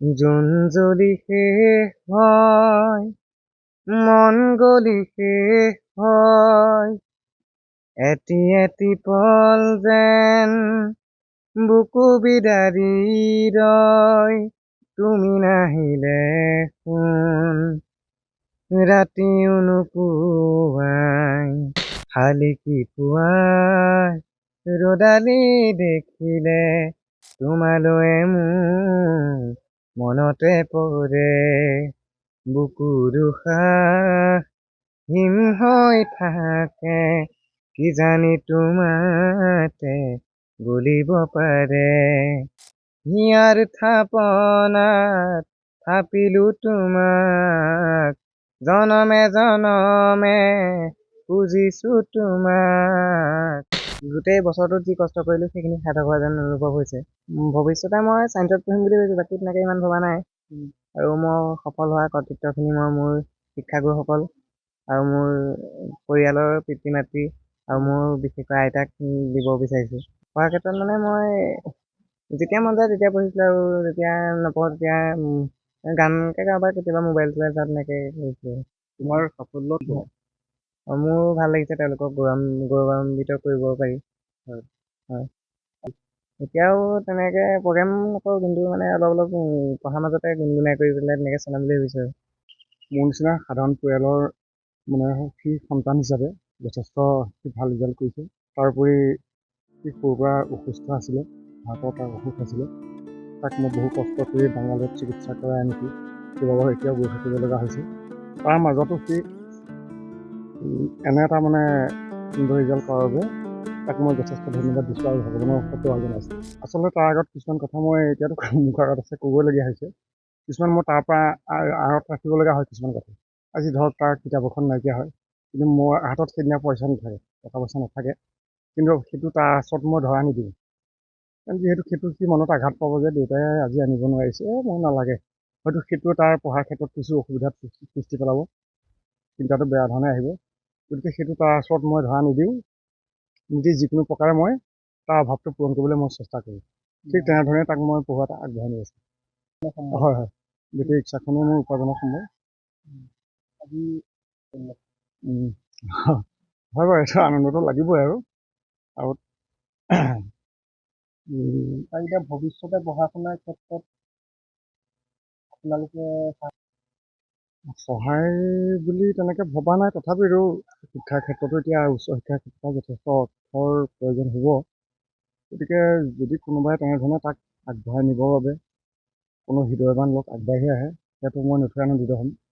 জোন জ্বলি শেষ হয়, মন গলি শেষ হয়, এটি এটি পল যেন বুকু বিদাৰি ৰয়। তুমি নাহিলে সোণ ৰাতিও নুপুৱাই, শালিকি পুৱাই ৰ'দালি দেখিলে তোমালৈ মোৰ মনতে পৰে। বুকু দুখাহ হিম হৈ থাকে, কিজানি তোমাতে গলিব পাৰে। হিয়াৰ থাপনাত থাপিলো তোমাক, জনমে জনমে খুজিছো তোমাক। গোটেই বছৰটোত যি কষ্ট কৰিলো সেইখিনি সাৰ্থক হোৱা যেন অনুভৱ হৈছে। ভৱিষ্যতে মই চায়েন্সত পঢ়িম বুলি ভাবিছো, বাকী তেনেকে ইমান ভবা নাই। আৰু মই সফল হোৱা কৰ্তৃত্বখিনি মই মোৰ শিক্ষাগুৰুসকল আৰু মোৰ পৰিয়ালৰ পিতৃ মাতৃ আৰু মোৰ বিশেষকৈ আইতাক দিব বিচাৰিছো। পঢ়াৰ ক্ষেত্ৰত মানে মই যেতিয়া মন যায় তেতিয়া পঢ়িছিলো, আৰু যেতিয়া নপঢ়ো তেতিয়া গানকে গাবা, কেতিয়াবা মোবাইল চলাই চাওঁ, তেনেকে কৰিছিলো। তোমাৰ সাফল্য মোৰ ভাল লাগিছে তেওঁলোকক গৌৰৱান্বিত কৰিব পাৰি। হয়। হয়। এতিয়াও তেনেকে প্ৰগ্ৰেম নকৰোঁ, কিন্তু মানে অলপ পঢ়াৰ মাজতে গুণগুণাই কৰি পেলাই তেনেকে চলাম বুলি ভাবিছো। মোৰ নিচিনা সাধাৰণ পৰিয়ালৰ মানে সি সন্তান হিচাপে যথেষ্ট ভাল ৰিজাল্ট কৰিছে। তাৰোপৰি সি সৰুৰ পৰা অসুস্থ আছিলে, হাৰ্টৰ তাৰ অসুখ আছিলে। তাক মই বহু কষ্ট কৰি বাংগালুৰুত চিকিৎসা কৰাই আনিছোঁ, সেইবাবে এতিয়াও গৈ থাকিব লগা হৈছে। তাৰ মাজতো সি এনে এটা মানে সুন্দৰ ৰিজাল্ট কৰাৰ বাবে তাক মই যথেষ্ট ধন্যবাদ দিছোঁ আৰু ভগৱানৰ ওচৰত সেৱা জনাইছোঁ। আচলতে তাৰ আগত কিছুমান কথা মই এতিয়াতো মুখৰ আগত আছে ক'বলগীয়া হৈছে। কিছুমান মই তাৰ পৰা আঁৰত ৰাখিব লগা হয় কিছুমান কথা। আজি ধৰক তাৰ কিতাপ এখন নাইকিয়া হয়, কিন্তু মোৰ হাতত সেইদিনা পইচা নাথাকে, টকা পইচা নাথাকে, কিন্তু সেইটো তাৰ ওচৰত মই ধৰা নিদিওঁ। কাৰণ যিহেতু সেইটো সি মনত আঘাত পাব যে দেউতাই আজি আনিব নোৱাৰিছে, মোৰ নালাগে। হয়তো সেইটো তাৰ পঢ়াৰ ক্ষেত্ৰত কিছু অসুবিধাত সৃষ্টি পেলাব, চিন্তাটো বেয়া ধৰণে আহিব। গতিকে সেইটো তাৰ ওচৰত মই ধৰা নিদিওঁ। নিজে যিকোনো প্ৰকাৰে মই তাৰ অভাৱটো পূৰণ কৰিবলৈ মই চেষ্টা কৰোঁ। ঠিক তেনেধৰণে তাক মই পঢ়োৱাত আগবঢ়াই নি আছোঁ। হয় হয়, বেটেৰী ৰিক্সাখনেই মোৰ উপাৰ্জনৰ সম্ভৱ। আজি হয় বাৰু, এইটো আনন্দটো লাগিবই আৰু এতিয়া ভৱিষ্যতে পঢ়া শুনাৰ ক্ষেত্ৰত আপোনালোকে সহায় বুলি তেনেকৈ ভবা নাই, তথাপিও শিক্ষাৰ ক্ষেত্ৰতো এতিয়া উচ্চ শিক্ষাৰ ক্ষেত্ৰত যথেষ্ট অৰ্থৰ প্ৰয়োজন হ'ব। গতিকে যদি কোনোবাই তেনেধৰণে তাক আগবঢ়াই নিবৰ বাবে কোনো হৃদয়ৱান লোক আগবাঢ়ি আহে, সেইটো মই নথৈ আনন্দিত হ'ম।